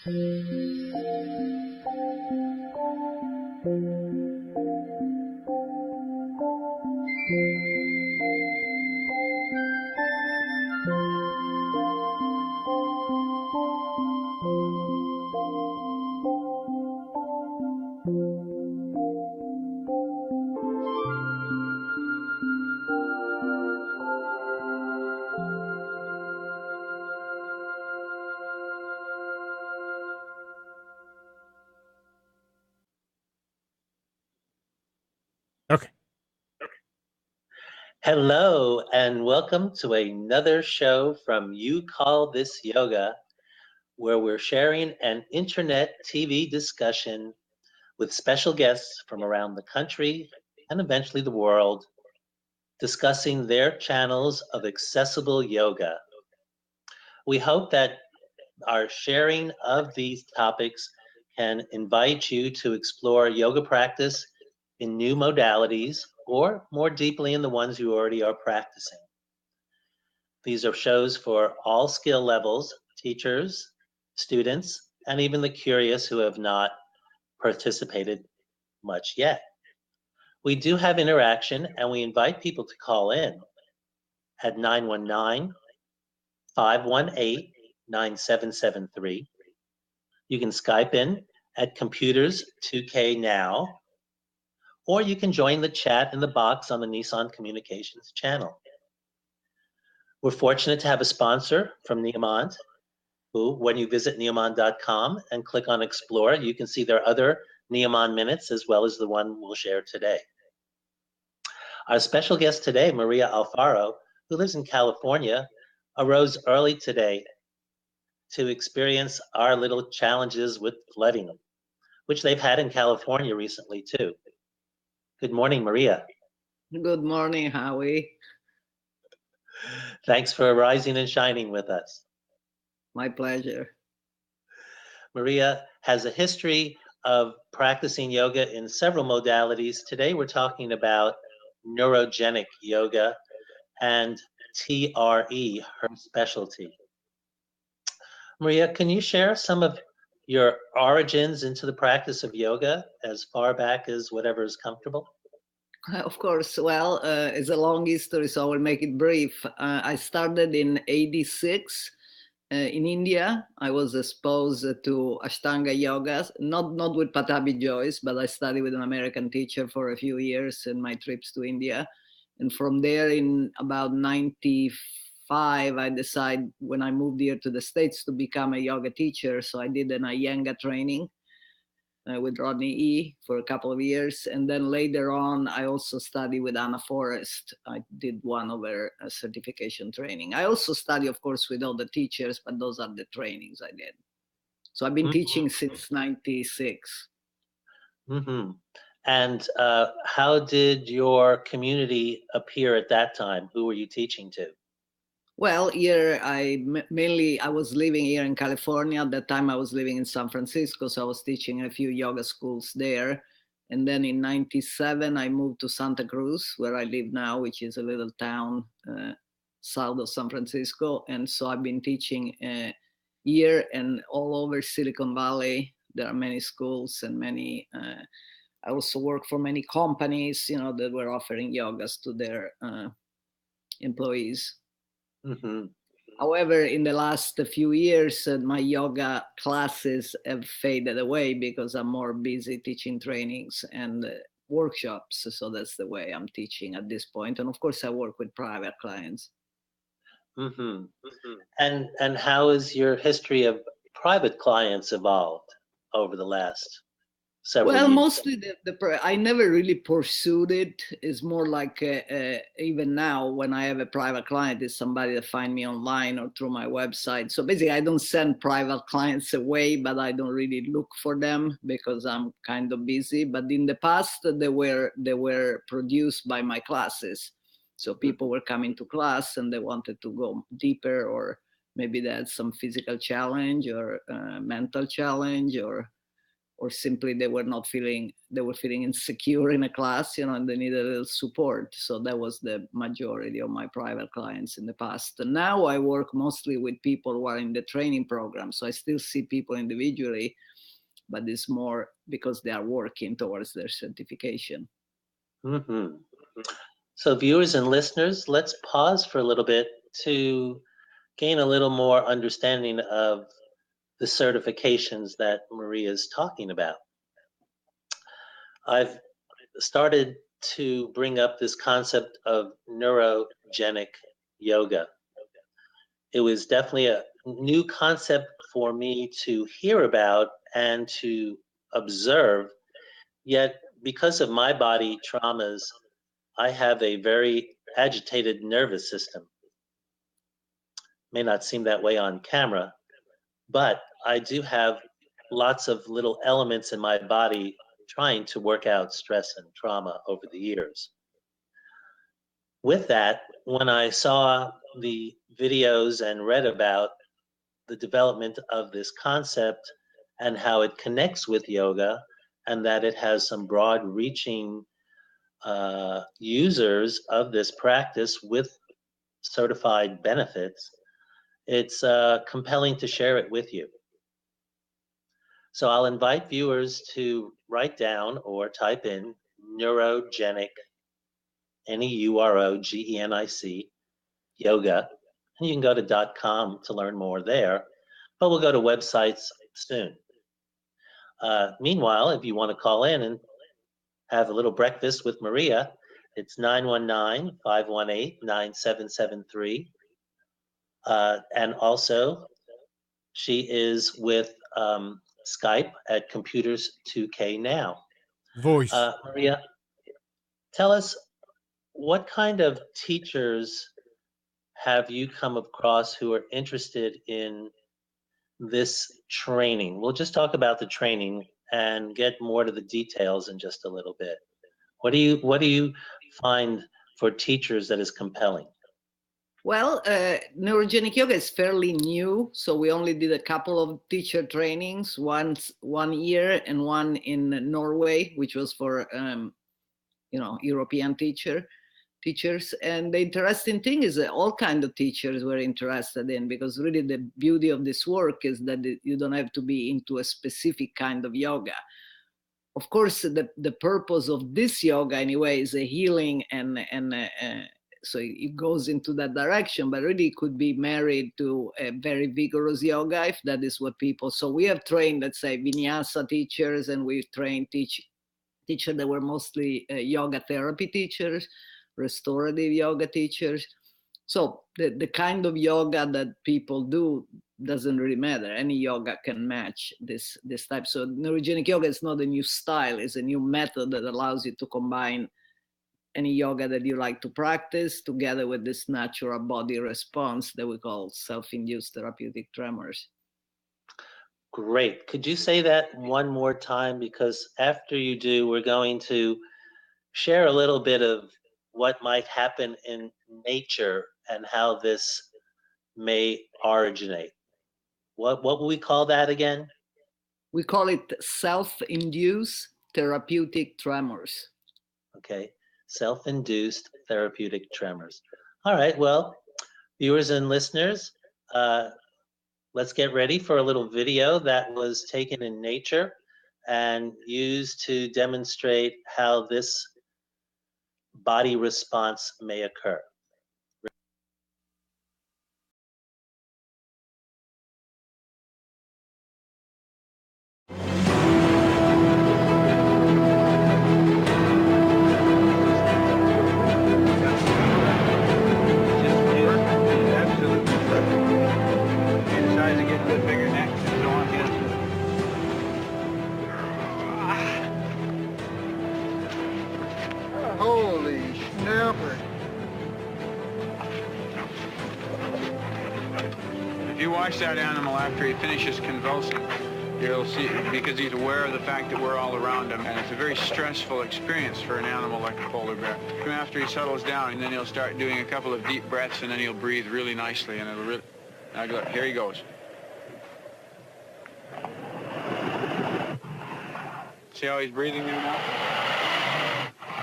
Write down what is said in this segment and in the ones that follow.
Okay. Hello, and welcome to another show from You Call This Yoga, where we're sharing an internet TV discussion with special guests from around the country and eventually the world, discussing their channels of accessible yoga. We hope that our sharing of these topics can invite you to explore yoga practice in new modalities or more deeply in the ones you already are practicing. These are shows for all skill levels, teachers, students, and even the curious who have not participated much yet. We do have interaction, and we invite people to call in at 919-518-9773. You can Skype in at Computers 2K Now, or you can join the chat in the box on the Nissan Communications channel. We're fortunate to have a sponsor from Neomond, who, when you visit neomond.com and click on Explore, you can see their other Neomond minutes as well as the one we'll share today. Our special guest today, Maria Alfaro, who lives in California, arose early today to experience our little challenges with flooding, which they've had in California recently too. Good morning, Maria. Good morning, Howie. Thanks for rising and shining with us. My pleasure. Maria has a history of practicing yoga in several modalities. Today we're talking about neurogenic yoga and TRE, her specialty. Maria, can you share some of your origins into the practice of yoga as far back as whatever is comfortable? Of course. Well, it's a long history, so I will make it brief. I started in '86 in India. I was exposed to Ashtanga yoga, not with Patabi Joyce, but I studied with an American teacher for a few years in my trips to India. And from there, in about '95, I decided when I moved here to the States to become a yoga teacher. So I did an Iyengar training with Rodney E. for a couple of years. And then later on, I also studied with Anna Forrest. I did one of her certification training. I also study, of course, with all the teachers, but those are the trainings I did. So I've been teaching since '96. Mm-hmm. And how did your community appear at that time? Who were you teaching to? Well, here I was living here in California. At that time I was living in San Francisco, so I was teaching a few yoga schools there. And then in '97, I moved to Santa Cruz, where I live now, which is a little town south of San Francisco. And so I've been teaching here and all over Silicon Valley. There are many schools and many, I also work for many companies, that were offering yogas to their employees. Mm-hmm. However, in the last few years, my yoga classes have faded away because I'm more busy teaching trainings and workshops. So that's the way I'm teaching at this point. And of course, I work with private clients. Mm-hmm. And how has your history of private clients evolved over the last several years? Well, mostly I never really pursued it. It's more like even now when I have a private client, it's somebody that find me online or through my website. So basically, I don't send private clients away, but I don't really look for them because I'm kind of busy. But in the past, they were produced by my classes. So people were coming to class and they wanted to go deeper, or maybe they had some physical challenge or mental challenge, or or simply they were feeling insecure in a class, and they needed a little support. So that was the majority of my private clients in the past. And now I work mostly with people who are in the training program. So I still see people individually, but it's more because they are working towards their certification. Mm-hmm. So viewers and listeners, let's pause for a little bit to gain a little more understanding of the certifications that Maria is talking about. I've started to bring up this concept of neurogenic yoga. It was definitely a new concept for me to hear about and to observe. Yet, because of my body traumas, I have a very agitated nervous system. May not seem that way on camera, but I do have lots of little elements in my body trying to work out stress and trauma over the years. With that, when I saw the videos and read about the development of this concept and how it connects with yoga, and that it has some broad reaching users of this practice with certified benefits, it's compelling to share it with you. So I'll invite viewers to write down or type in neurogenic, Neurogenic, yoga, and you can go to .com to learn more there, but we'll go to websites soon. Meanwhile, if you want to call in and have a little breakfast with Maria, it's 919-518-9773. And also, she is with Skype at Computers 2K Now. Voice. Maria, tell us, what kind of teachers have you come across who are interested in this training? We'll just talk about the training and get more to the details in just a little bit. What do you find for teachers that is compelling? Well, neurogenic yoga is fairly new, so we only did a couple of teacher trainings, one year and one in Norway, which was for European teachers. And the interesting thing is that all kinds of teachers were interested in, because really the beauty of this work is that you don't have to be into a specific kind of yoga. Of course, the purpose of this yoga anyway is a healing, and so it goes into that direction, but really it could be married to a very vigorous yoga if that is what people. So we have trained, let's say, vinyasa teachers, and we've trained teachers that were mostly yoga therapy teachers, restorative yoga teachers. So the kind of yoga that people do doesn't really matter. Any yoga can match this type. So neurogenic yoga is not a new style, it's a new method that allows you to combine any yoga that you like to practice together with this natural body response that we call self-induced therapeutic tremors. Great. Could you say that one more time? Because after you do, we're going to share a little bit of what might happen in nature and how this may originate. What will we call that again? We call it self-induced therapeutic tremors. Okay, self-induced therapeutic tremors. All right, well, viewers and listeners, let's get ready for a little video that was taken in nature and used to demonstrate how this body response may occur. Holy snapper. If you watch that animal after he finishes convulsing, you'll see, because he's aware of the fact that we're all around him, and it's a very stressful experience for an animal like a polar bear. Even after he settles down, and then he'll start doing a couple of deep breaths, and then he'll breathe really nicely, and it'll really... Now look, here he goes. See how he's breathing there now?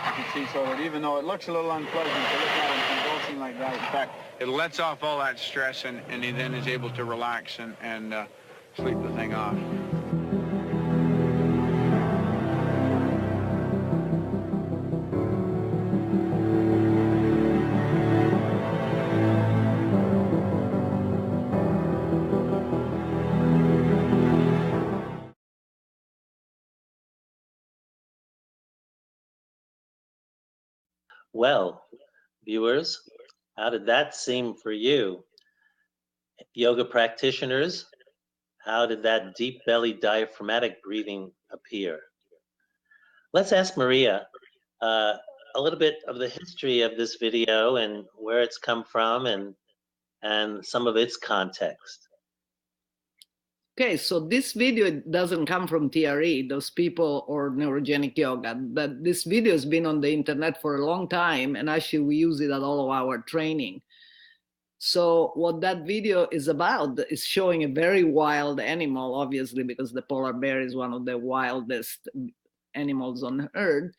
You can see, so that even though it looks a little unpleasant to look at him convulsing like that, in fact, it lets off all that stress, and he then is able to relax and sleep the thing off. Well, viewers, how did that seem for you? Yoga practitioners, how did that deep belly diaphragmatic breathing appear? Let's ask Maria a little bit of the history of this video and where it's come from and some of its context. Okay, so this video doesn't come from TRE, those people, or neurogenic yoga. But this video has been on the internet for a long time, and actually we use it at all of our training. So what that video is about is showing a very wild animal, obviously, because the polar bear is one of the wildest animals on Earth,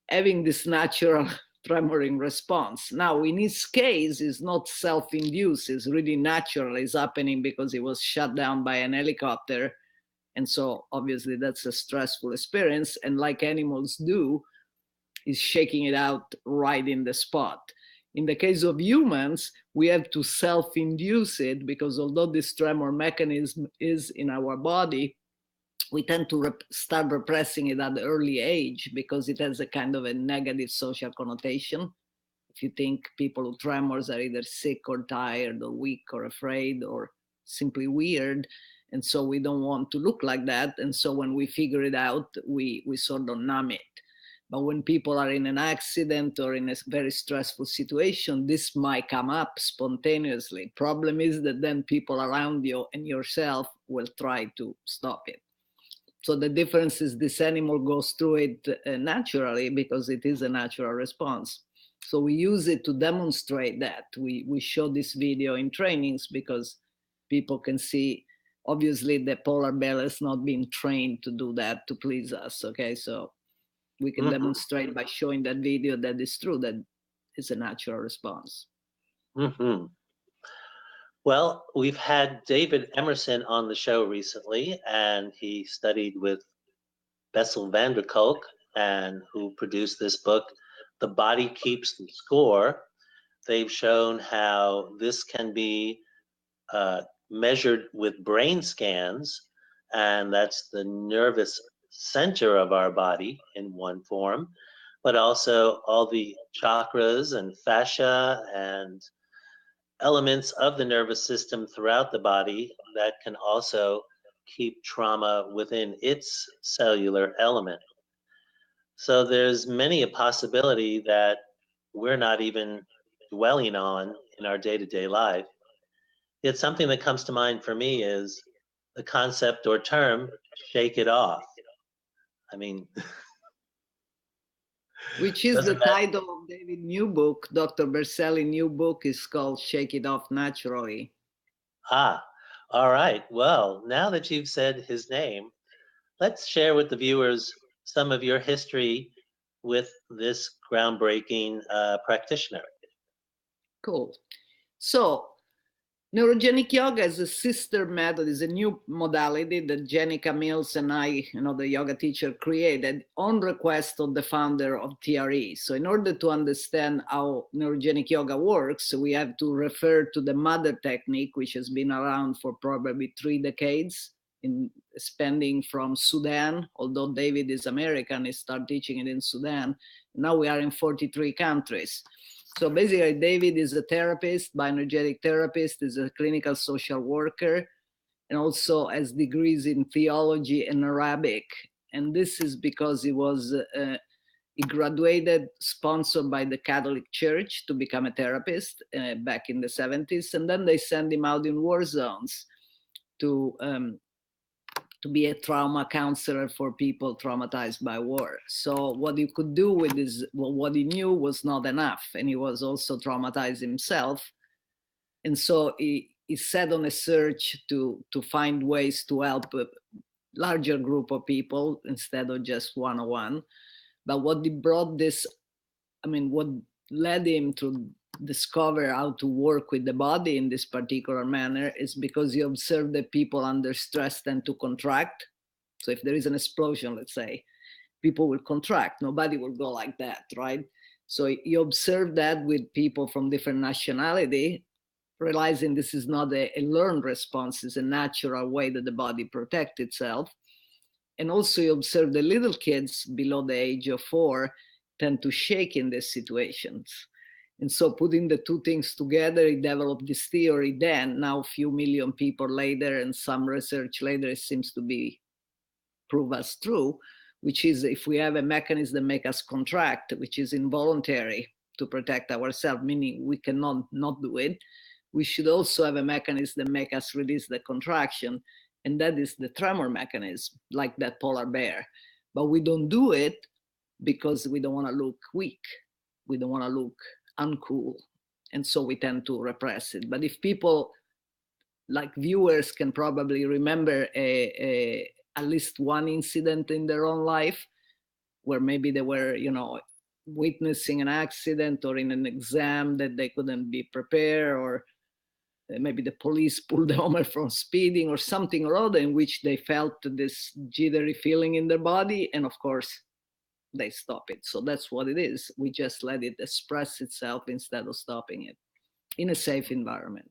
having this natural tremoring response. Now, in his case, it's not self-induced, it's really natural. It's happening because he was shot down by an helicopter. And so obviously that's a stressful experience. And like animals do, he's shaking it out right in the spot. In the case of humans, we have to self-induce it because although this tremor mechanism is in our body, we tend to start repressing it at the early age because it has a kind of a negative social connotation. If you think people who tremors are either sick or tired or weak or afraid or simply weird, and so we don't want to look like that. And so when we figure it out, we sort of numb it. But when people are in an accident or in a very stressful situation, this might come up spontaneously. Problem is that then people around you and yourself will try to stop it. So the difference is this animal goes through it naturally because it is a natural response. So we use it to demonstrate that. We show this video in trainings because people can see, obviously the polar bear has not been trained to do that to please us, okay? So we can demonstrate by showing that video that it's true, that it's a natural response. Well, we've had David Emerson on the show recently, and he studied with Bessel van der Kolk, and who produced this book, The Body Keeps the Score. They've shown how this can be measured with brain scans, and that's the nervous center of our body in one form, but also all the chakras and fascia and elements of the nervous system throughout the body that can also keep trauma within its cellular element. So there's many a possibility that we're not even dwelling on in our day-to-day life. Yet something that comes to mind for me is the concept or term, shake it off. I mean, which is the title of David's new book. Dr. Berselli's new book is called Shake It Off Naturally. Ah, all right. Well, now that you've said his name, let's share with the viewers some of your history with this groundbreaking practitioner. Cool. So, neurogenic yoga is a sister method, is a new modality that Jenica Mills and I, the yoga teacher, created on request of the founder of TRE. So in order to understand how neurogenic yoga works, we have to refer to the mother technique, which has been around for probably 3 decades, spanning from Sudan. Although David is American, he started teaching it in Sudan. Now we are in 43 countries. So basically, David is a therapist, bioenergetic therapist, is a clinical social worker, and also has degrees in theology and Arabic. And this is because he graduated, sponsored by the Catholic Church to become a therapist back in the 70s. And then they sent him out in war zones to be a trauma counselor for people traumatized by war. So what he could do with his, what he knew was not enough. And he was also traumatized himself. And so he set on a search to find ways to help larger group of people instead of just one-on-one. But what brought this, what led him to discover how to work with the body in this particular manner is because he observed that people under stress tend to contract. So if there is an explosion, let's say, people will contract. Nobody will go like that, right? So he observed that with people from different nationality, realizing this is not a learned response, it's a natural way that the body protects itself. And also he observed the little kids below the age of 4 tend to shake in these situations. And so putting the two things together, he developed this theory then. Now, a few million people later and some research later, it seems to be proved as true, which is if we have a mechanism that makes us contract, which is involuntary to protect ourselves, meaning we cannot not do it, we should also have a mechanism that makes us release the contraction. And that is the tremor mechanism, like that polar bear. But we don't do it because we don't want to look weak. We don't want to look uncool. And so we tend to repress it. But if people, like viewers, can probably remember at least one incident in their own life where maybe they were, witnessing an accident or in an exam that they couldn't be prepared, or maybe the police pulled them over from speeding or something or other in which they felt this jittery feeling in their body. And of course, they stop it. So that's what it is. We just let it express itself instead of stopping it in a safe environment.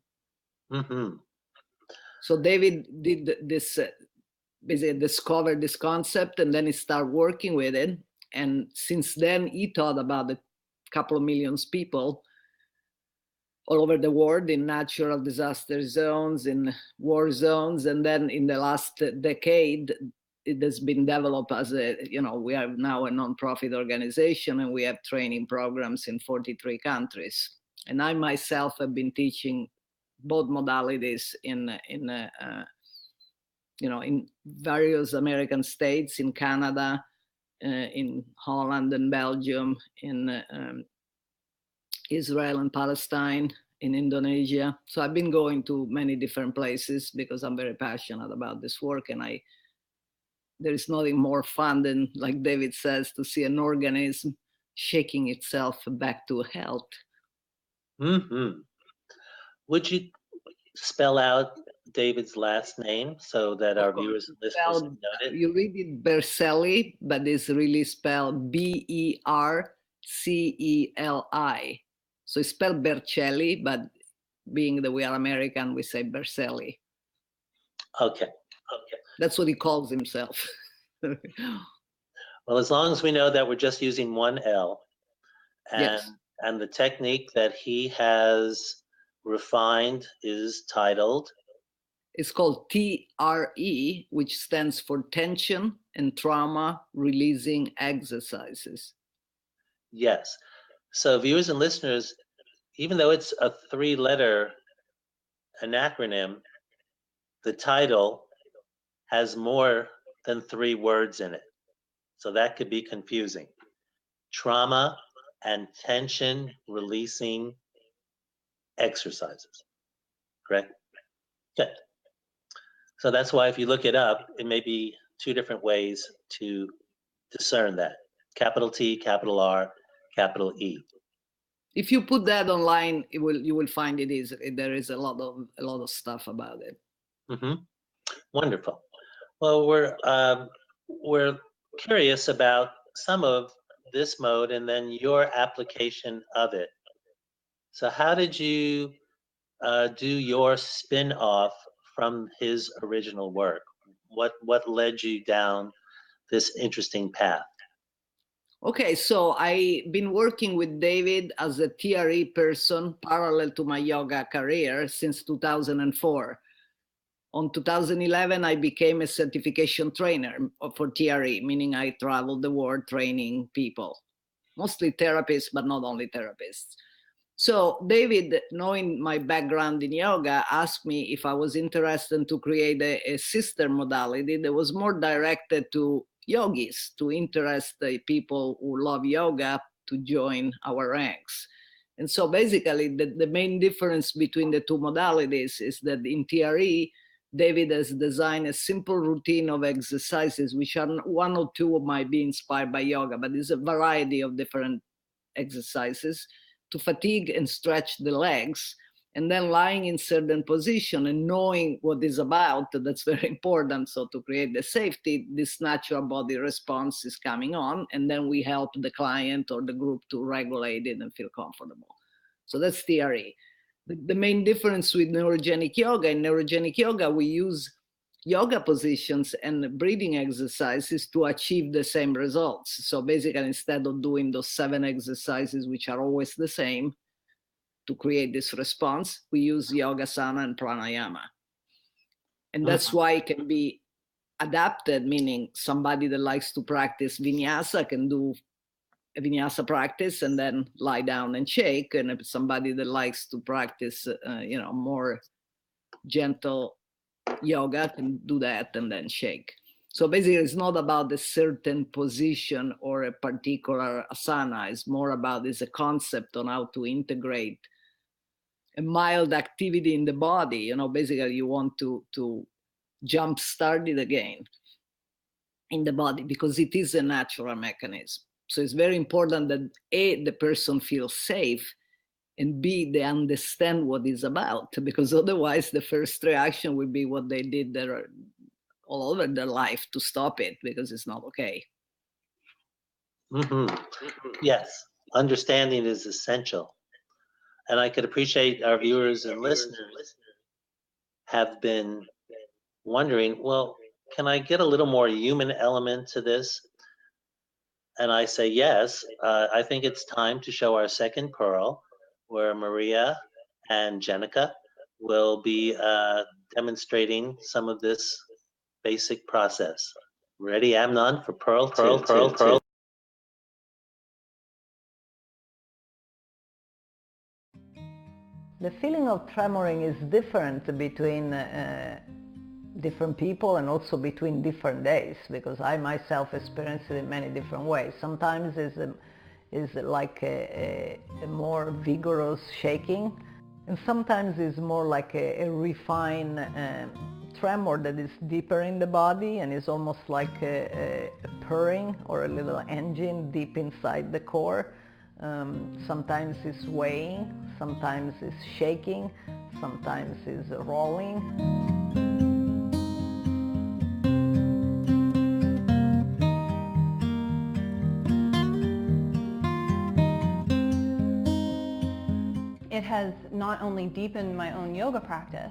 Mm-hmm. So David did this, basically discovered this concept, and then he started working with it. And since then, he thought about a couple of millions people all over the world in natural disaster zones, in war zones. And then in the last decade, it has been developed as we are now a nonprofit organization, and we have training programs in 43 countries. And I myself have been teaching both modalities in various American states, in Canada, in Holland and Belgium, in Israel and Palestine, in Indonesia. So I've been going to many different places because I'm very passionate about this work, and there is nothing more fun than, like David says, to see an organism shaking itself back to health. Mm-hmm. Would you spell out David's last name so that our viewers and listeners can note it? You read it Berceli, but it's really spelled Berceli. So it's spelled Bercelli, but being that we are American, we say Berceli. Okay. That's what he calls himself. Well, as long as we know that we're just using one L, Yes. And the technique that he has refined is titled? It's called TRE, which stands for Tension and Trauma Releasing Exercises. Yes. So viewers and listeners, even though it's a 3-letter acronym, the title has more than 3 words in it. So that could be confusing. Trauma and tension releasing exercises. Correct? Good. So that's why if you look it up, it may be 2 different ways to discern that. Capital T, capital R, capital E. If you put that online, you will find there is a lot of stuff about it. Mm-hmm. Wonderful. Well, we're curious about some of this mode and then your application of it. So how did you do your spin-off from his original work? What led you down this interesting path? Okay, so I've been working with David as a TRE person parallel to my yoga career since 2004. On 2011, I became a certification trainer for TRE, meaning I traveled the world training people, mostly therapists, but not only therapists. So David, knowing my background in yoga, asked me if I was interested to create a sister modality that was more directed to yogis, to interest the people who love yoga to join our ranks. And so basically the main difference between the two modalities is that in TRE, David has designed a simple routine of exercises, which are one or two might be inspired by yoga, but there's a variety of different exercises to fatigue and stretch the legs, and then lying in certain position and knowing what is about, that's very important. So to create the safety, this natural body response is coming on, and then we help the client or the group to regulate it and feel comfortable. So that's TRE. The main difference with neurogenic yoga, in neurogenic yoga, we use yoga positions and breathing exercises to achieve the same results. So basically, instead of doing those 7 exercises, which are always the same, to create this response, we use yogasana and pranayama. And that's why it can be adapted, meaning somebody that likes to practice vinyasa can do a vinyasa practice and then lie down and shake. And if somebody that likes to practice, more gentle yoga can do that and then shake. So basically, it's not about a certain position or a particular asana. It's more about this a concept on how to integrate a mild activity in the body. Basically, you want to jump start it again in the body because it is a natural mechanism. So it's very important that A, the person feels safe, and B, they understand what it's about, because otherwise the first reaction would be what they did all over their life to stop it, because it's not okay. Yes, understanding is essential. And I could appreciate our viewers and listeners have been wondering, well, can I get a little more human element to this? And I say yes. I think it's time to show our second pearl, where Maria and Jenica will be demonstrating some of this basic process. Ready, Amnon, for pearl two. The feeling of tremoring is different between different people and also between different days, because I myself experience it in many different ways. Sometimes it's like a more vigorous shaking, and sometimes it's more like a refined tremor that is deeper in the body and is almost like a purring or a little engine deep inside the core. Sometimes it's swaying, sometimes it's shaking, sometimes it's rolling. It has not only deepened my own yoga practice,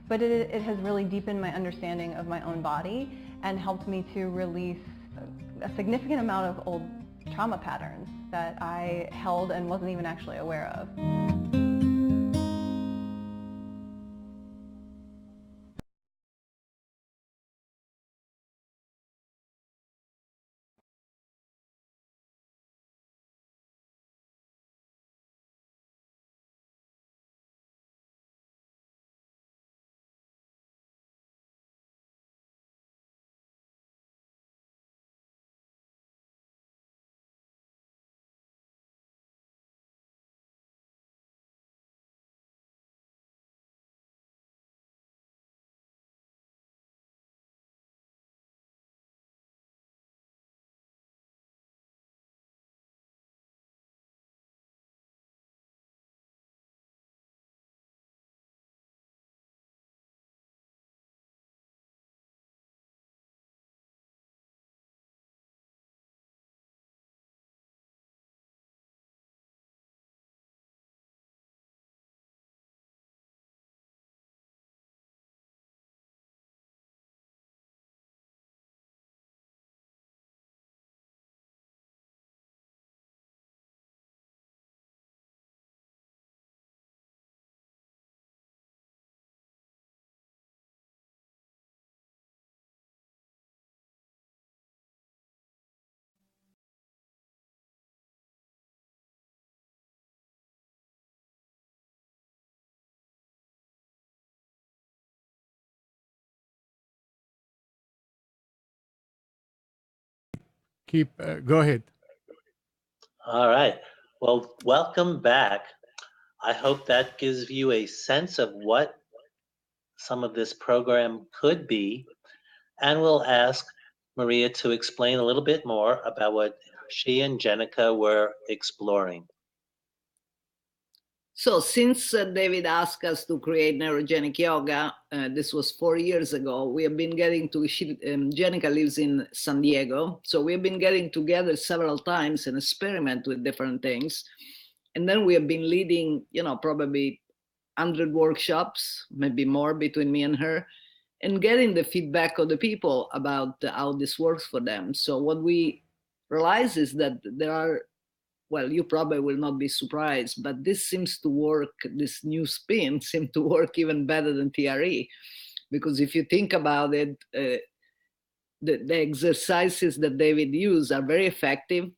but it has really deepened my understanding of my own body and helped me to release a significant amount of old trauma patterns that I held and wasn't even actually aware of. Go ahead. All right. Well, welcome back. I hope that gives you a sense of what some of this program could be, and we'll ask Maria to explain a little bit more about what she and Jenica were exploring. So since David asked us to create neurogenic yoga, this was 4 years ago, we have been getting to, Jenica lives in San Diego, so we have been getting together several times and experiment with different things. And then we have been leading, probably 100 workshops, maybe more between me and her, and getting the feedback of the people about how this works for them. So what we realize is that there are, well, you probably will not be surprised, but this seems to work, this new spin seems to work even better than TRE. Because if you think about it, the exercises that David used are very effective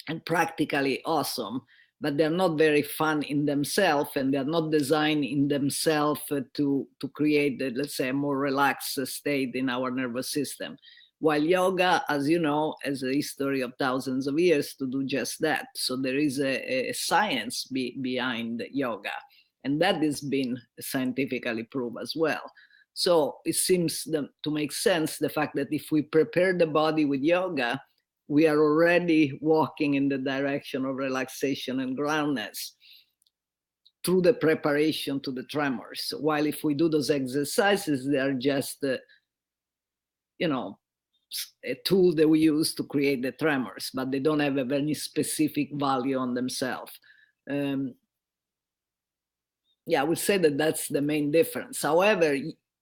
and practically awesome, but they're not very fun in themselves, and they're not designed in themselves to create, let's say, a more relaxed state in our nervous system. While yoga, as you know, has a history of thousands of years to do just that. So there is a science behind yoga, and that has been scientifically proved as well. So it seems to make sense, the fact that if we prepare the body with yoga, we are already walking in the direction of relaxation and groundness through the preparation to the tremors. While if we do those exercises, they are just, a tool that we use to create the tremors, but they don't have a very specific value on themselves. I would say that that's the main difference. However,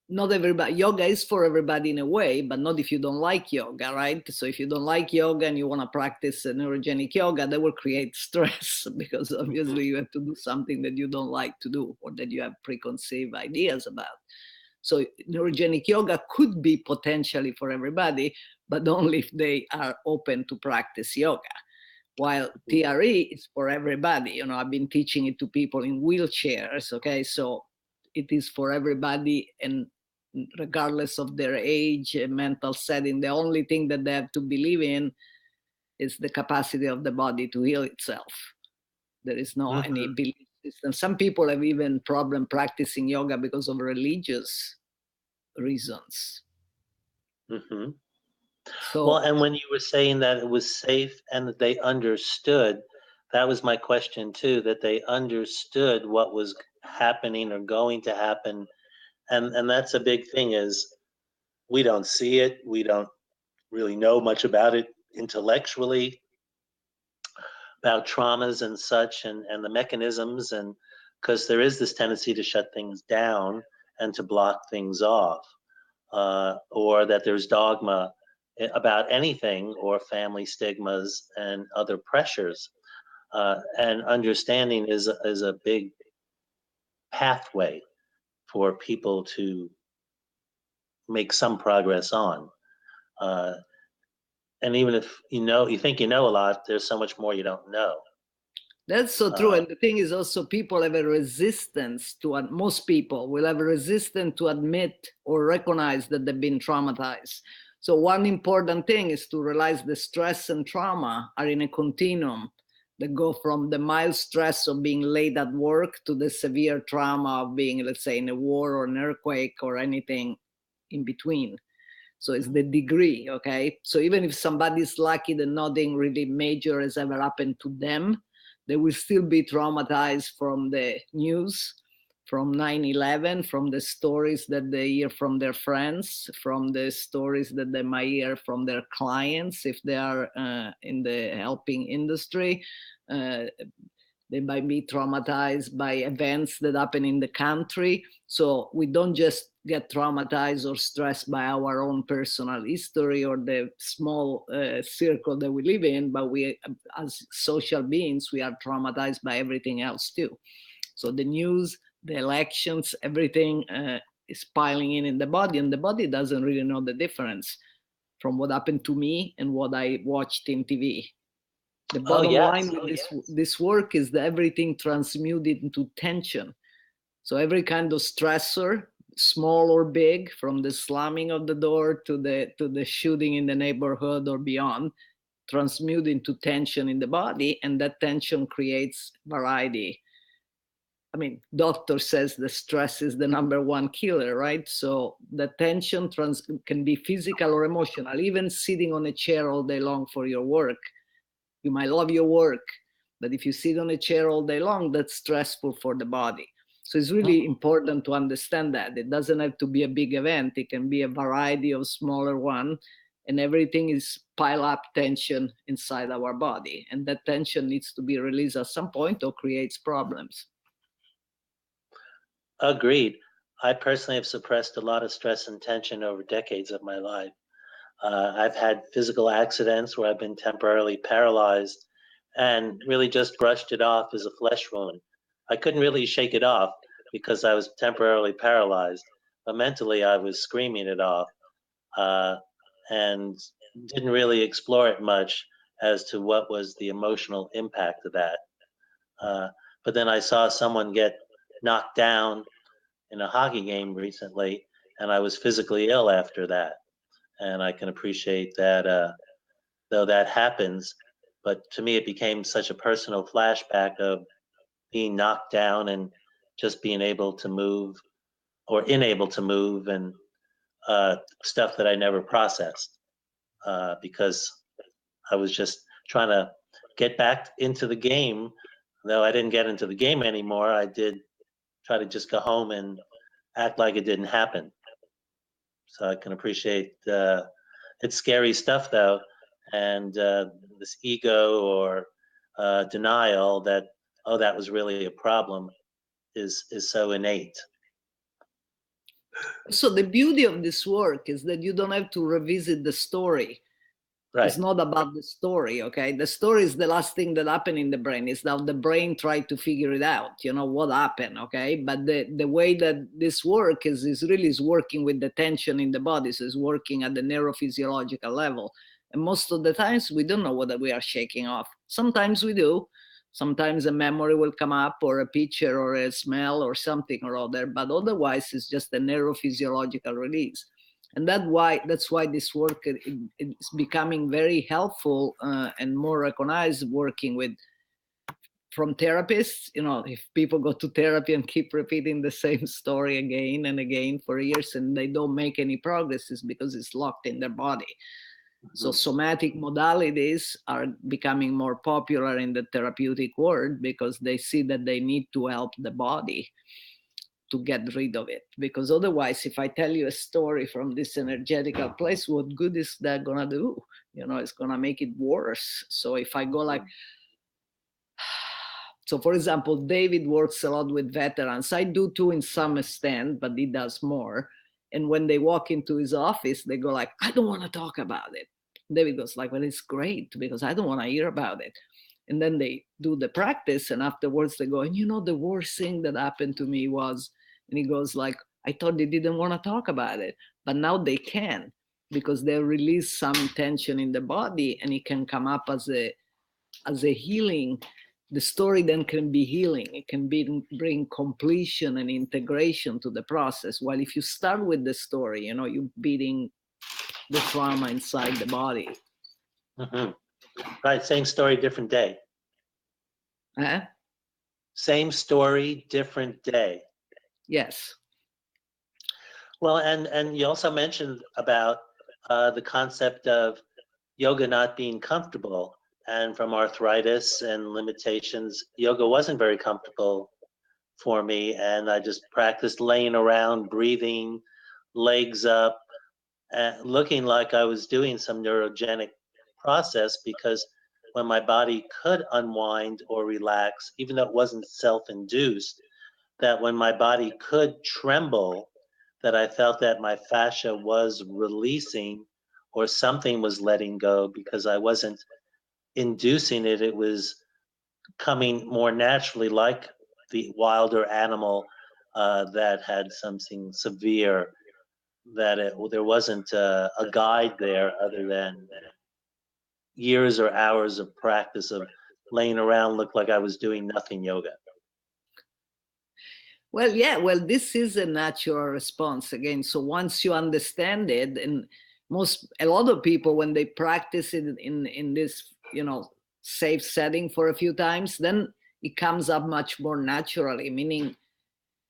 not everybody, yoga is for everybody in a way, but not if you don't like yoga, right? So if you don't like yoga and you want to practice neurogenic yoga, that will create stress, because obviously you have to do something that you don't like to do or that you have preconceived ideas about. So neurogenic yoga could be potentially for everybody, but only if they are open to practice yoga. While TRE is for everybody. I've been teaching it to people in wheelchairs, okay? So it is for everybody, and regardless of their age and mental setting, the only thing that they have to believe in is the capacity of the body to heal itself. There is no any belief system. Some people have even problem practicing yoga because of religious reasons. Mm-hmm. So, well, and when you were saying that it was safe and that they understood, that was my question too, that they understood what was happening or going to happen. And that's a big thing, is we don't see it. We don't really know much about it intellectually, about traumas and such, and the mechanisms, and because there is this tendency to shut things down and to block things off, or that there's dogma about anything, or family stigmas and other pressures. And understanding is a big pathway for people to make some progress on. And even if you think you know a lot, there's so much more you don't know. that's so true. And the thing is also, people have a resistance to, most people will have a resistance to admit or recognize that they've been traumatized. So one important thing is to realize the stress and trauma are in a continuum that go from the mild stress of being late at work to the severe trauma of being, let's say, in a war or an earthquake or anything in between. So it's the degree, okay? So even if somebody's lucky that nothing really major has ever happened to them, they will still be traumatized from the news, from 9/11, from the stories that they hear from their friends, from the stories that they might hear from their clients if they are in the helping industry. They might be traumatized by events that happen in the country. So we don't just get traumatized or stressed by our own personal history or the small circle that we live in, but we, as social beings, we are traumatized by everything else too. So the news, the elections, everything is piling in the body, and the body doesn't really know the difference from what happened to me and what I watched in TV. The bottom line with this work is that everything transmuted into tension. So every kind of stressor, small or big, from the slamming of the door to the shooting in the neighborhood or beyond, transmute into tension in the body, and that tension creates variety. I mean, doctor says the stress is the #1 killer, right? So the tension can be physical or emotional. Even sitting on a chair all day long for your work, you might love your work, but if you sit on a chair all day long, that's stressful for the body. So it's really important to understand that. It doesn't have to be a big event. It can be a variety of smaller ones, and everything is pile up tension inside our body. And that tension needs to be released at some point or creates problems. Agreed. I personally have suppressed a lot of stress and tension over decades of my life. I've had physical accidents where I've been temporarily paralyzed and really just brushed it off as a flesh wound. I couldn't really shake it off because I was temporarily paralyzed, but mentally I was screaming it off and didn't really explore it much as to what was the emotional impact of that. But then I saw someone get knocked down in a hockey game recently, and I was physically ill after that. And I can appreciate that, though that happens. But to me, it became such a personal flashback of being knocked down and just being able to move or unable to move, and stuff that I never processed because I was just trying to get back into the game. Though I didn't get into the game anymore, I did try to just go home and act like it didn't happen. So I can appreciate it's scary stuff, though, and this ego or denial that, oh, that was really a problem is so innate. So the beauty of this work is that you don't have to revisit the story. Right. It's not about the story, okay? The story is the last thing that happened in the brain. It's now the brain tried to figure it out, you know, what happened, okay? But the way that this work is really working with the tension in the body. So it's working at the neurophysiological level. And most of the times we don't know what we are shaking off. Sometimes we do. Sometimes a memory will come up or a picture or a smell or something or other, but otherwise it's just a neurophysiological release. And that's why this work is becoming very helpful and more recognized working with from therapists. You know, if people go to therapy and keep repeating the same story again and again for years and they don't make any progress, it's because it's locked in their body. So somatic modalities are becoming more popular in the therapeutic world because they see that they need to help the body to get rid of it. Because otherwise, if I tell you a story from this energetical place, what good is that gonna do? You know, it's gonna make it worse. So if I go like, so for example, David works a lot with veterans. I do too in some extent, but he does more. And when they walk into his office, they go like, I don't want to talk about it. David goes like, well, it's great because I don't want to hear about it. And then they do the practice, and afterwards they go, and you know, the worst thing that happened to me was, and he goes like, I thought they didn't want to talk about it, but now they can because they release some tension in the body, and it can come up as a healing. The story then can be healing. It can bring completion and integration to the process. While if you start with the story, you know, you're beating the trauma inside the body. Right, same story, different day. Huh? Same story, different day. Yes. Well, and you also mentioned about the concept of yoga not being comfortable. And from arthritis and limitations, yoga wasn't very comfortable for me. And I just practiced laying around, breathing, legs up, looking like I was doing some neurogenic process, because when my body could unwind or relax, even though it wasn't self-induced, that when my body could tremble, that I felt that my fascia was releasing or something was letting go because I wasn't inducing it. It was coming more naturally, like the wilder animal that had something severe, that there wasn't a guide there other than years or hours of practice of laying around, looked like I was doing nothing yoga. Well, yeah, well, this is a natural response again. So once you understand it, and a lot of people, when they practice it in this, you know, safe setting for a few times, then it comes up much more naturally, meaning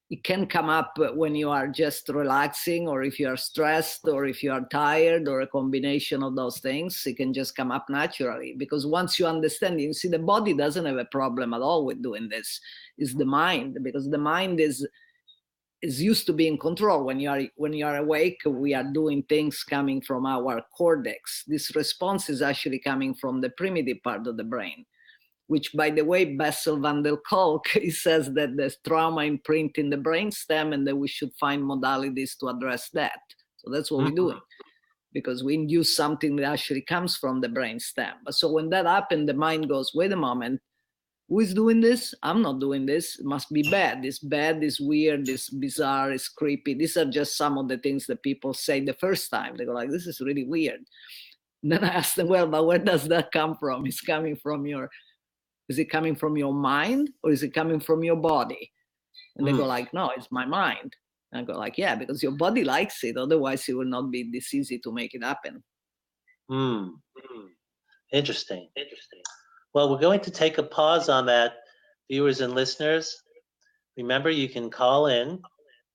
it can come up when you are just relaxing, or if you are stressed, or if you are tired, or a combination of those things. It can just come up naturally, because once you understand, you see, the body doesn't have a problem at all with doing this. It's the mind, because the mind is used to be in control. When you are awake, we are doing things coming from our cortex. This response is actually coming from the primitive part of the brain, which, by the way, Bessel van der Kolk, he says that there's trauma imprint in the brainstem and that we should find modalities to address that. So that's what we're doing, because we induce something that actually comes from the brainstem. But so when that happens, the mind goes, wait a moment, who is doing this? I'm not doing this. It must be bad. It's bad, it's weird, it's bizarre, it's creepy. These are just some of the things that people say the first time. They go like, this is really weird. And then I ask them, well, but where does that come from? Is it coming from your mind, or is it coming from your body? And they go like, no, it's my mind. And I go like, yeah, because your body likes it. Otherwise, it will not be this easy to make it happen. Interesting. Well, we're going to take a pause on that, viewers and listeners. Remember, you can call in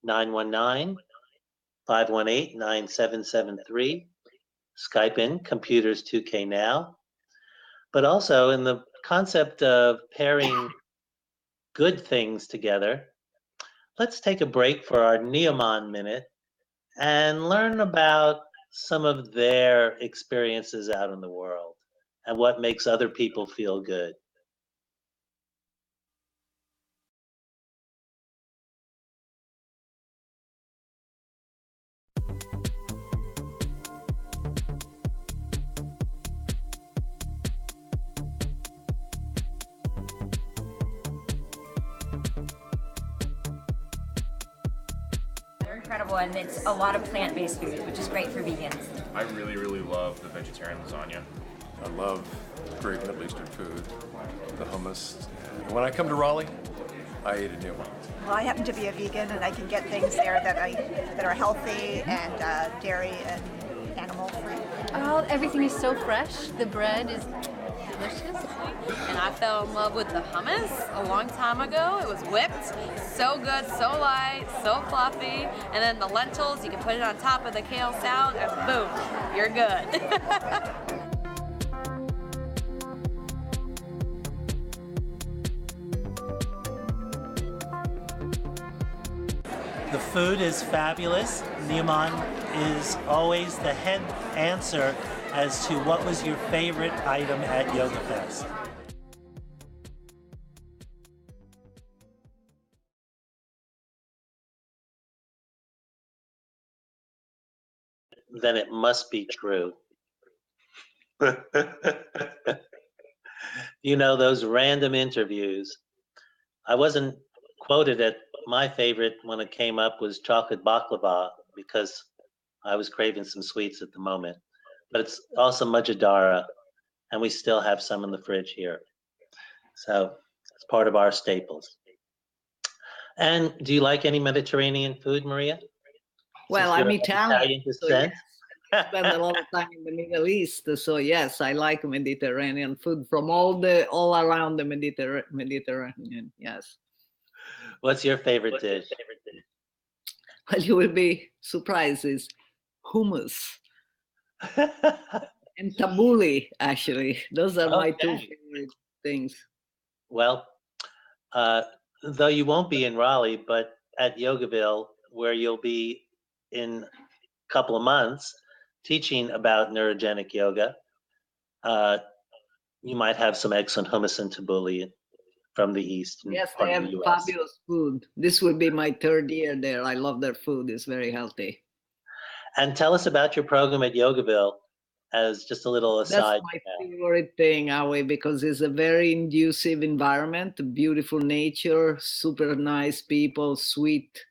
919-518-9773, Skype in Computers 2K Now. But also, in the concept of pairing good things together, let's take a break for our Neomon Minute and learn about some of their experiences out in the world and what makes other people feel good. They're incredible, and it's a lot of plant-based food, which is great for vegans. I really, really love the vegetarian lasagna. I love great Middle Eastern food, the hummus. And when I come to Raleigh, I eat a new one. Well, I happen to be a vegan, and I can get things there that are healthy and dairy and animal free. Oh, everything is so fresh. The bread is delicious. And I fell in love with the hummus a long time ago. It was whipped, so good, so light, so fluffy. And then the lentils, you can put it on top of the kale salad, and boom, you're good. The food is fabulous. Neomon is always the head answer as to what was your favorite item at Yoga Fest. Then it must be true. You know, those random interviews. I wasn't quoted at my favorite when it came up was chocolate baklava, because I was craving some sweets at the moment. But it's also Mujadara, and we still have some in the fridge here. So it's part of our staples. And do you like any Mediterranean food, Maria? Well, I'm Italian, descent? so yes, I spend a lot of time in the Middle East. So yes, I like Mediterranean food from all around the Mediterranean. Yes. What's your favorite dish? Well, you will be surprised. Is hummus and tabbouleh. Actually, those are my two favorite things. Well, though you won't be in Raleigh, but at Yogaville, where you'll be in a couple of months teaching about neurogenic yoga, you might have some excellent hummus and tabbouleh from the East. Yes, they have fabulous food. This will be my third year there. I love their food. It's very healthy. And tell us about your program at Yogaville as just a little aside. That's my favorite thing, Awe, because it's a very conducive environment, beautiful nature, super nice people, sweet,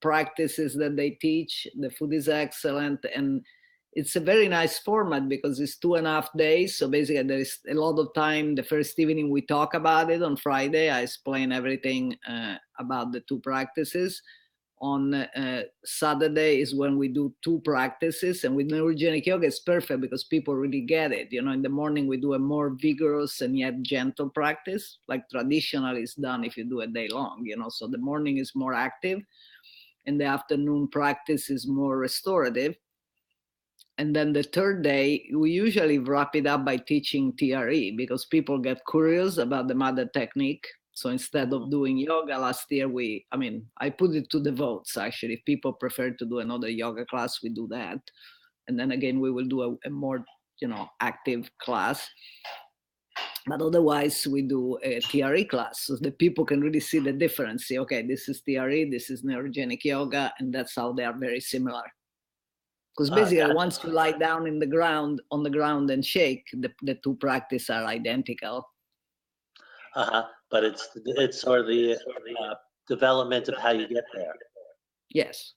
practices that they teach. The food is excellent, and it's a very nice format because it's 2.5 days. So basically there is a lot of time. The first evening we talk about it. On Friday I explain everything about the two practices. On Saturday is when we do 2 practices, and with neurogenic yoga it's perfect because people really get it. In the morning we do a more vigorous and yet gentle practice, like traditional is done if you do a day long. So the morning is more active, and the afternoon practice is more restorative. And then the third day, we usually wrap it up by teaching TRE because people get curious about the mother technique. So instead of doing yoga last year, I put it to the votes actually. If people prefer to do another yoga class, we do that. And then again, we will do a more, active class. But otherwise, we do a TRE class so that people can really see the difference. See, okay, this is TRE, this is neurogenic yoga, and that's how they are very similar. Because basically, once you lie down on the ground and shake, the 2 practices are identical. But it's sort of the development of how you get there. Yes.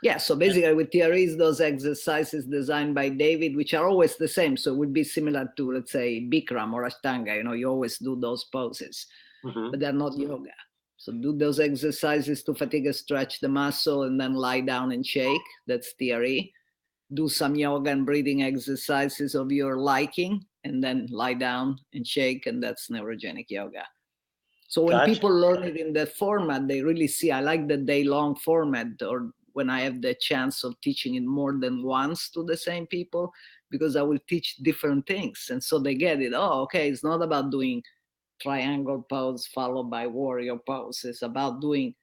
Yeah, so basically with TREs, those exercises designed by David, which are always the same. So it would be similar to, let's say, Bikram or Ashtanga. You always do those poses, but they're not yoga. So do those exercises to fatigue and stretch the muscle and then lie down and shake. That's TRE. Do some yoga and breathing exercises of your liking and then lie down and shake, and that's neurogenic yoga. So when people learn it in that format, they really see, I like the day-long format, or when I have the chance of teaching it more than once to the same people, because I will teach different things. And so they get it. Oh, okay, it's not about doing triangle pose followed by warrior pose. It's about doing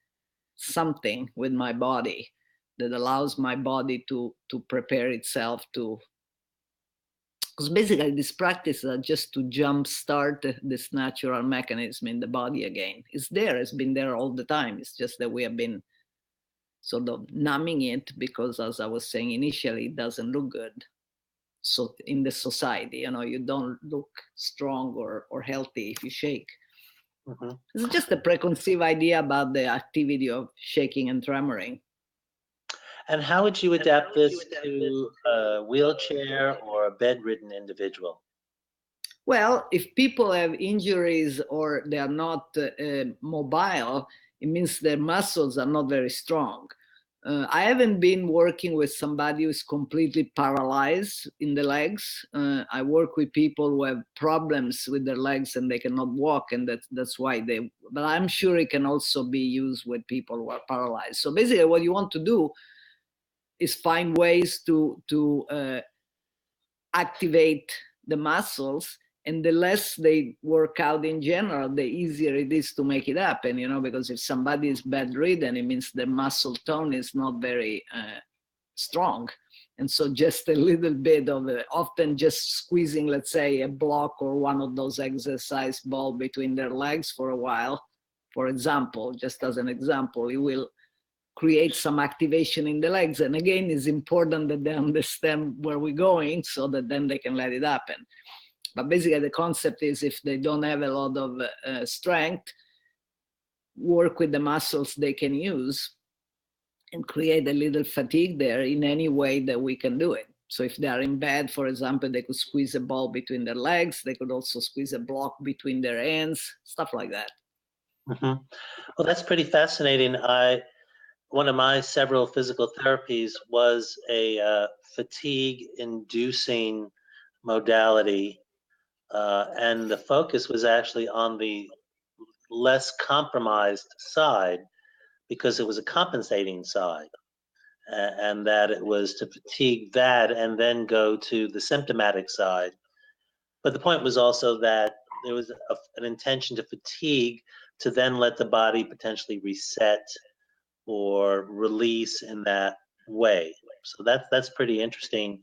something with my body that allows my body to prepare itself to, because basically these practices are just to jumpstart this natural mechanism in the body again. It's there, it's been there all the time. It's just that we have been sort of numbing it because, as I was saying initially, it doesn't look good. So in the society, you don't look strong or healthy if you shake. It's just a preconceived idea about the activity of shaking and tremoring. And how would you adapt this to a wheelchair or a bedridden individual? Well, if people have injuries or they are not mobile, it means their muscles are not very strong. I haven't been working with somebody who's completely paralyzed in the legs. I work with people who have problems with their legs and they cannot walk, and that's why but I'm sure it can also be used with people who are paralyzed. So basically what you want to do is find ways to activate the muscles, and the less they work out in general, the easier it is to make it happen, because if somebody is bedridden, it means the muscle tone is not very strong. And so just a little bit of often just squeezing, let's say, a block or one of those exercise ball between their legs for a while, for example, just as an example, it will create some activation in the legs. And again, it's important that they understand where we're going so that then they can let it happen. But basically the concept is, if they don't have a lot of strength, work with the muscles they can use and create a little fatigue there in any way that we can do it. So if they are in bed, for example, they could squeeze a ball between their legs. They could also squeeze a block between their hands, stuff like that. Well, that's pretty fascinating. One of my several physical therapies was a fatigue-inducing modality, and the focus was actually on the less compromised side because it was a compensating side, and that it was to fatigue that and then go to the symptomatic side. But the point was also that there was an intention to fatigue to then let the body potentially reset or release in that way. So that's pretty interesting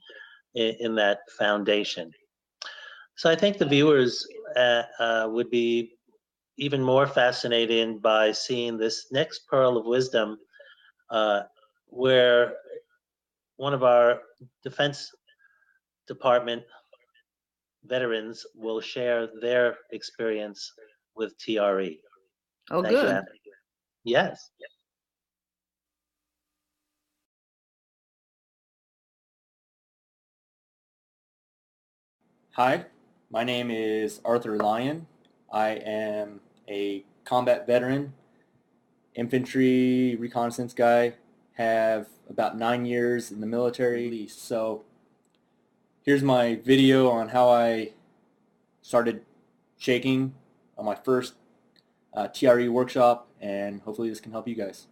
in that foundation. So I think the viewers would be even more fascinated by seeing this next pearl of wisdom, where one of our Defense Department veterans will share their experience with TRE. Oh, Thank good. You, yes. Hi, my name is Arthur Lyon. I am a combat veteran infantry reconnaissance guy, have about 9 years in the military. So here's my video on how I started shaking on my first TRE workshop, and hopefully this can help you guys.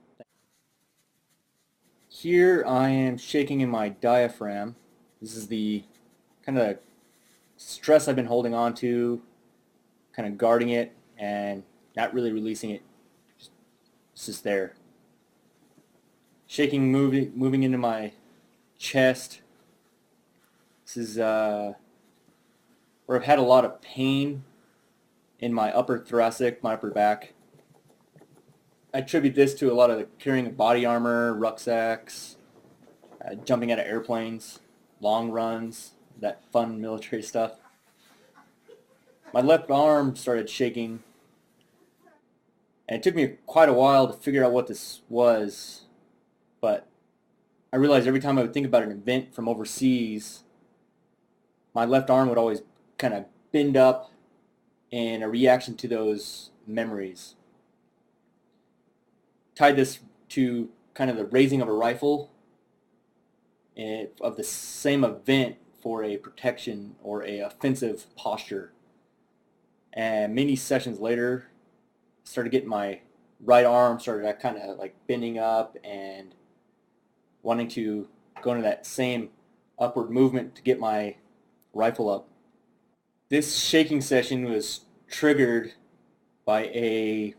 Here I am shaking in my diaphragm. This is the kind of stress I've been holding on to, kind of guarding it and not really releasing it. It's just there. Shaking, moving into my chest. This is where I've had a lot of pain in my upper thoracic, my upper back. I attribute this to a lot of the carrying of body armor, rucksacks, jumping out of airplanes, long runs, that fun military stuff. My left arm started shaking, and it took me quite a while to figure out what this was, but I realized every time I would think about an event from overseas, my left arm would always kind of bend up in a reaction to those memories. Tied this to kind of the raising of a rifle of the same event for a protection or a offensive posture. And many sessions later, I started getting my right arm started kind of like bending up and wanting to go into that same upward movement to get my rifle up. This shaking session was triggered by a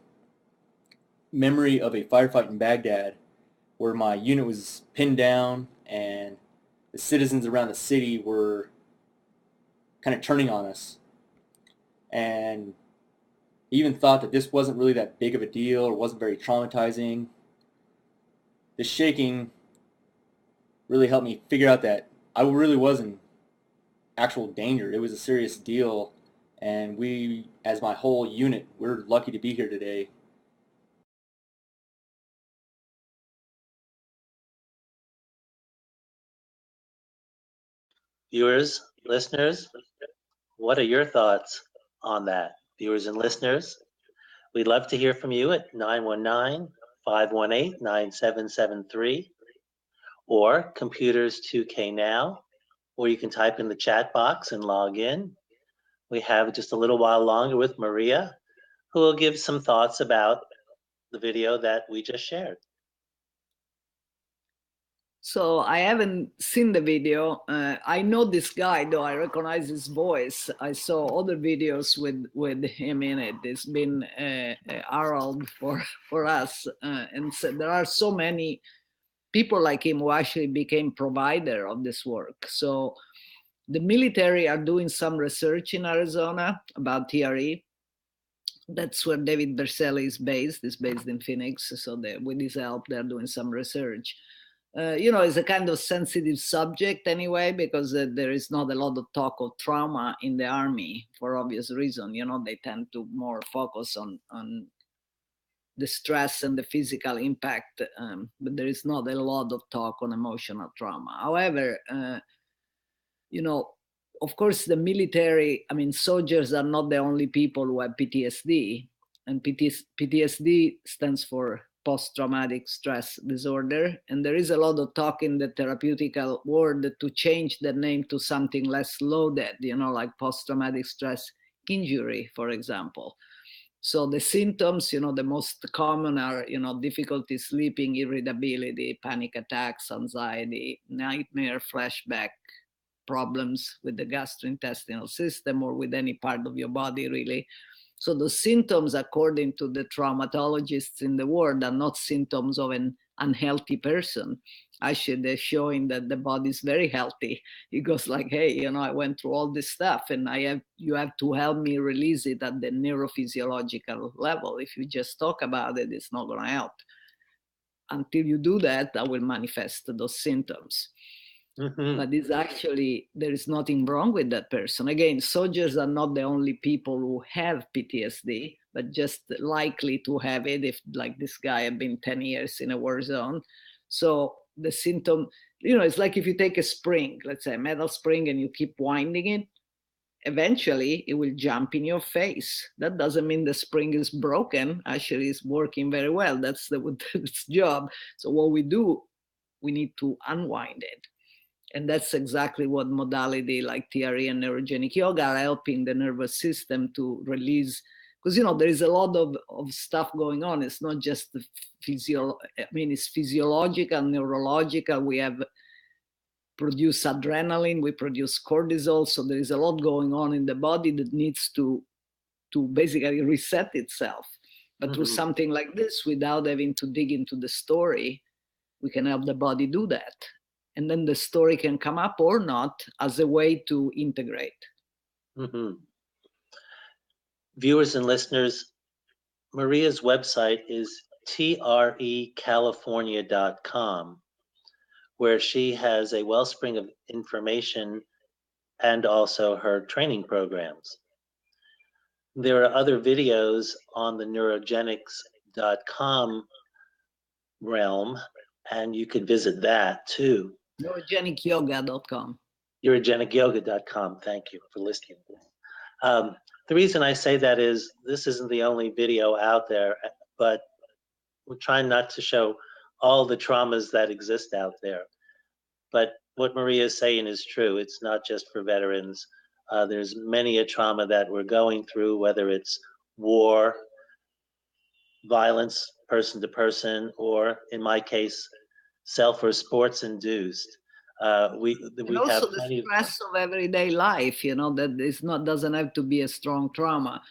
memory of a firefight in Baghdad where my unit was pinned down and the citizens around the city were kind of turning on us. And even thought that this wasn't really that big of a deal or wasn't very traumatizing. The shaking really helped me figure out that I really was in actual danger. It was a serious deal, and we, as my whole unit, we're lucky to be here today. Viewers, listeners, what are your thoughts on that? Viewers and listeners, we'd love to hear from you at 919-518-9773 or Computers 2K Now, or you can type in the chat box and log in. We have just a little while longer with Maria, who will give some thoughts about the video that we just shared. So I haven't seen the video. I know this guy, though. I recognize his voice. I saw other videos with him in it. It's been Harold for us, and so there are so many people like him who actually became provider of this work. So the military are doing some research in Arizona about TRE. That's where David Berselli is based. He's based in Phoenix. So with his help, they're doing some research. It's a kind of sensitive subject anyway, because there is not a lot of talk of trauma in the army for obvious reason. They tend to more focus on the stress and the physical impact, but there is not a lot of talk on emotional trauma. However, of course, the military, soldiers are not the only people who have PTSD, and PTSD stands for post-traumatic stress disorder. And there is a lot of talk in the therapeutical world to change the name to something less loaded, like post-traumatic stress injury, for example. So the symptoms, the most common are, difficulty sleeping, irritability, panic attacks, anxiety, nightmare, flashback, problems with the gastrointestinal system or with any part of your body, really. So the symptoms, according to the traumatologists in the world, are not symptoms of an unhealthy person. Actually, they're showing that the body is very healthy. It goes like, hey, I went through all this stuff, and you have to help me release it at the neurophysiological level. If you just talk about it, it's not going to help. Until you do that, I will manifest those symptoms. Mm-hmm. But it's actually, there is nothing wrong with that person. Again, soldiers are not the only people who have PTSD, but just likely to have it if, like this guy, had been 10 years in a war zone. So the symptom, it's like if you take a spring, let's say a metal spring, and you keep winding it, eventually it will jump in your face. That doesn't mean the spring is broken. Actually, it's working very well. That's its job. So what we do, we need to unwind it. And that's exactly what modality like TRE and neurogenic yoga are helping the nervous system to release. Because, there is a lot of stuff going on. It's not just the it's physiological, neurological. We have produce adrenaline, we produce cortisol. So there is a lot going on in the body that needs to basically reset itself. But through something like this, without having to dig into the story, we can help the body do that. And then the story can come up or not as a way to integrate. Viewers and listeners, Maria's website is TRECalifornia.com, where she has a wellspring of information and also her training programs. There are other videos on the neurogenics.com realm, and you could visit that too. Neurogenicyoga.com. Neurogenicyoga.com. Thank you for listening. The reason I say that is this isn't the only video out there, but we're trying not to show all the traumas that exist out there. But what Maria is saying is true. It's not just for veterans. There's many a trauma that we're going through, whether it's war, violence, person to person, or in my case, self or sports induced. We also have the stress of everyday life, that doesn't have to be a strong trauma.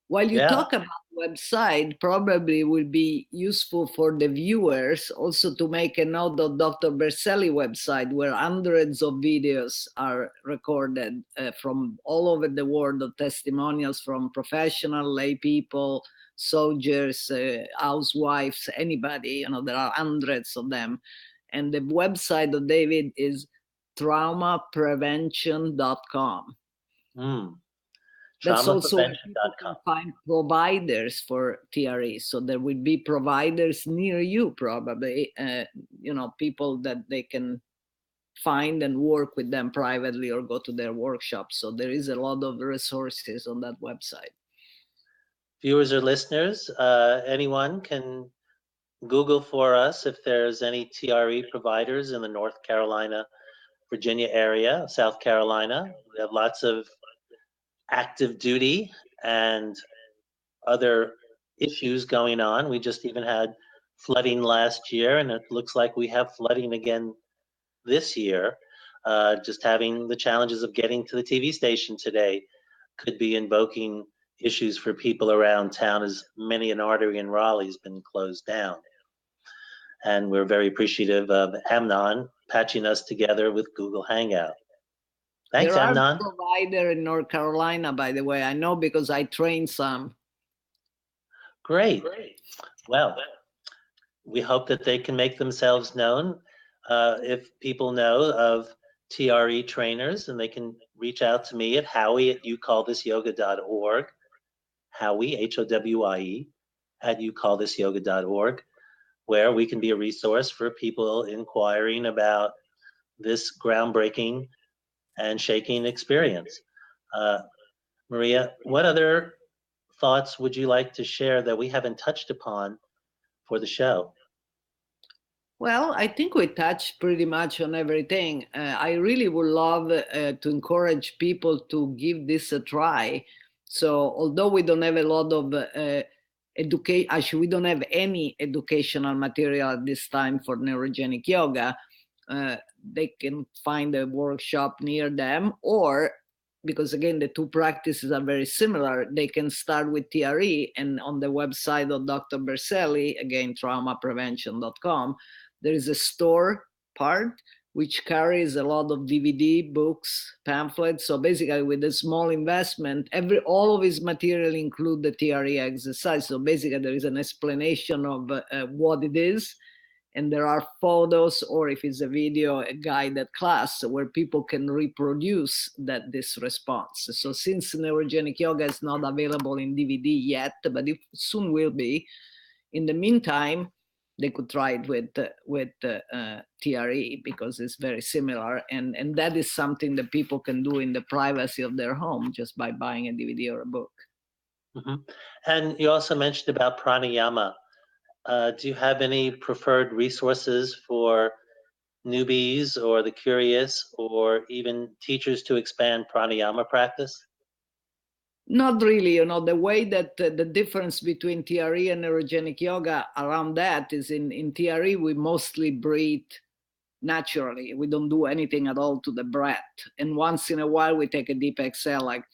While you talk about website, probably will be useful for the viewers also to make a note of Dr. Berselli website, where hundreds of videos are recorded from all over the world, of testimonials from professional, lay people, soldiers, housewives, anybody. There are hundreds of them. And the website of David is traumaprevention.com. That's also where people can find providers for TRE. So there will be providers near you, probably, people that they can find and work with them privately or go to their workshops. So there is a lot of resources on that website. Viewers or listeners, anyone can Google for us if there's any TRE providers in the North Carolina, Virginia area, South Carolina. We have lots of active duty and other issues going on. We just even had flooding last year, and it looks like we have flooding again this year. Just having the challenges of getting to the TV station today could be invoking issues for people around town, as many an artery in Raleigh has been closed down. And we're very appreciative of Amnon patching us together with Google Hangout. Thanks, Amnon. There are a provider in North Carolina, by the way. I know because I trained some. Great. Well, we hope that they can make themselves known. If people know of TRE trainers, and they can reach out to me at howie@youcallthisyoga.org, Howie, Howie, at youcallthisyoga.org, where we can be a resource for people inquiring about this groundbreaking and shaking experience. Maria, what other thoughts would you like to share that we haven't touched upon for the show? Well, I think we touched pretty much on everything. I really would love to encourage people to give this a try. So although we don't have a lot of education, actually we don't have any educational material at this time for neurogenic yoga, they can find a workshop near them, or because again the two practices are very similar, they can start with TRE, and on the website of Dr. Berselli, again traumaprevention.com, there is a store part which carries a lot of DVD, books, pamphlets. So basically with a small investment, all of his material include the TRE exercise. So basically there is an explanation of what it is, and there are photos, or if it's a video, a guided class where people can reproduce this response. So since neurogenic yoga is not available in DVD yet, but it soon will be, in the meantime, they could try it with TRE, because it's very similar, and that is something that people can do in the privacy of their home just by buying a DVD or a book. Mm-hmm. And you also mentioned about pranayama. Do you have any preferred resources for newbies or the curious, or even teachers to expand pranayama practice? Not really, the way that the difference between TRE and neurogenic yoga around that is in TRE, we mostly breathe naturally. We don't do anything at all to the breath. And once in a while, we take a deep exhale, like,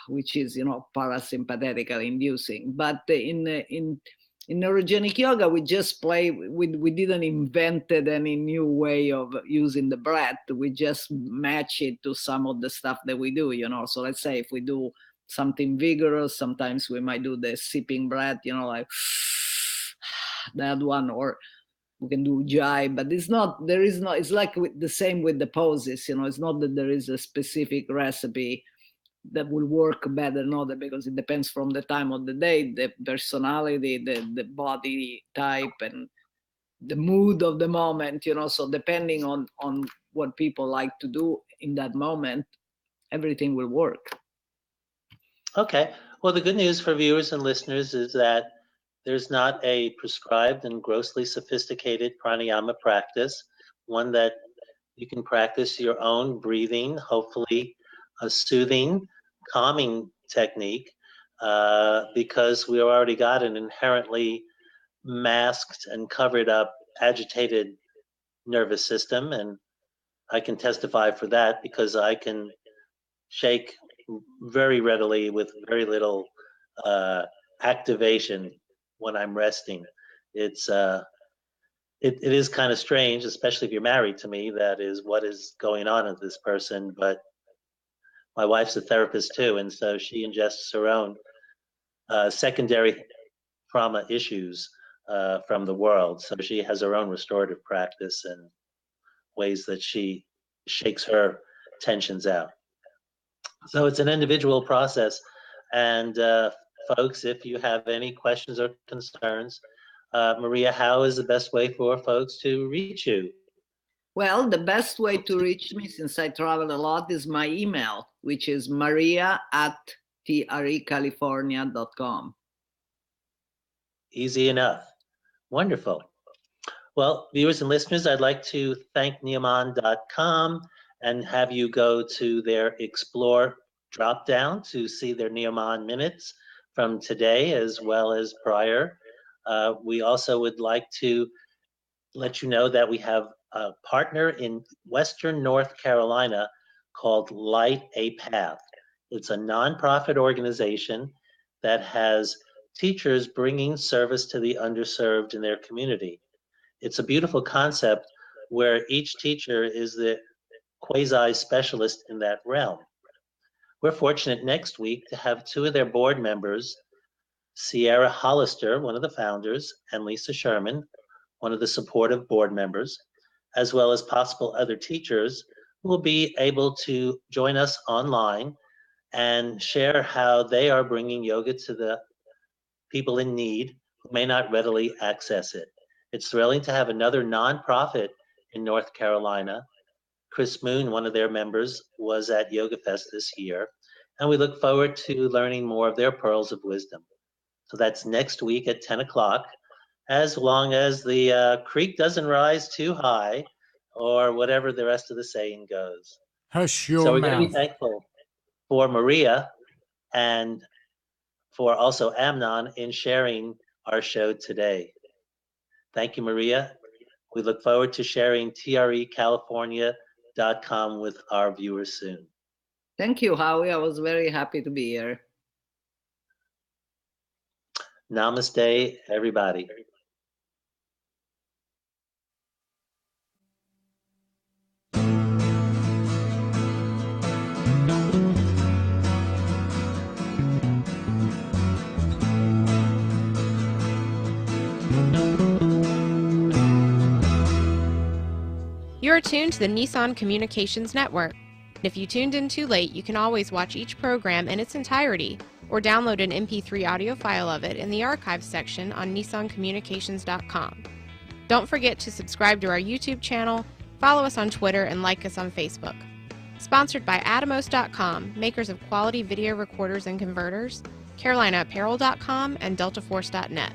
which is, parasympathetically inducing. But in neurogenic yoga, we just play. We didn't invent any new way of using the breath. We just match it to some of the stuff that we do, So let's say if we do something vigorous, sometimes we might do the sipping breath, like that one, or we can do jive. But it's like the same with the poses, It's not that there is a specific recipe that will work better than other, because it depends from the time of the day, the personality, the body type, and the mood of the moment, So depending on what people like to do in that moment, everything will work. Okay. Well, the good news for viewers and listeners is that there's not a prescribed and grossly sophisticated pranayama practice, one that you can practice your own breathing, hopefully a soothing, calming technique, because we already got an inherently masked and covered up, agitated nervous system. And I can testify for that because I can shake very readily with very little activation when I'm resting. It is kind of strange, especially if you're married to me. That is what is going on with this person. But my wife's a therapist too, and so she ingests her own secondary trauma issues from the world. So she has her own restorative practice and ways that she shakes her tensions out. So it's an individual process. And folks, if you have any questions or concerns, Maria, how is the best way for folks to reach you? Well, the best way to reach me, since I travel a lot, is my email, which is maria@trecalifornia.com. Easy enough. Wonderful. Well, viewers and listeners, I'd like to thank Neoman.com and have you go to their Explore drop-down to see their Neoman minutes from today as well as prior. We also would like to let you know that we have a partner in Western North Carolina called Light a Path. It's a nonprofit organization that has teachers bringing service to the underserved in their community. It's a beautiful concept where each teacher is the quasi-specialist in that realm. We're fortunate next week to have two of their board members, Sierra Hollister, one of the founders, and Lisa Sherman, one of the supportive board members, as well as possible other teachers who will be able to join us online and share how they are bringing yoga to the people in need who may not readily access it. It's thrilling to have another nonprofit in North Carolina. Chris Moon, one of their members, was at Yoga Fest this year, and we look forward to learning more of their pearls of wisdom. So that's next week at 10 o'clock, as long as the creek doesn't rise too high, or whatever the rest of the saying goes. Hush your So we're mouth. going to be thankful for Maria and for also Amnon in sharing our show today. Thank you, Maria. We look forward to sharing TRECalifornia.com with our viewers soon. Thank you, Howie. I was very happy to be here. Namaste, everybody. You're tuned to the Nissan Communications Network. If you tuned in too late, you can always watch each program in its entirety, or or download an MP3 audio file of it in the archives section on nissancommunications.com. Don't forget to subscribe to our YouTube channel, follow us on Twitter, and like us on Facebook. Sponsored by Atomos.com, makers of quality video recorders and converters, CarolinaApparel.com, and DeltaForce.net.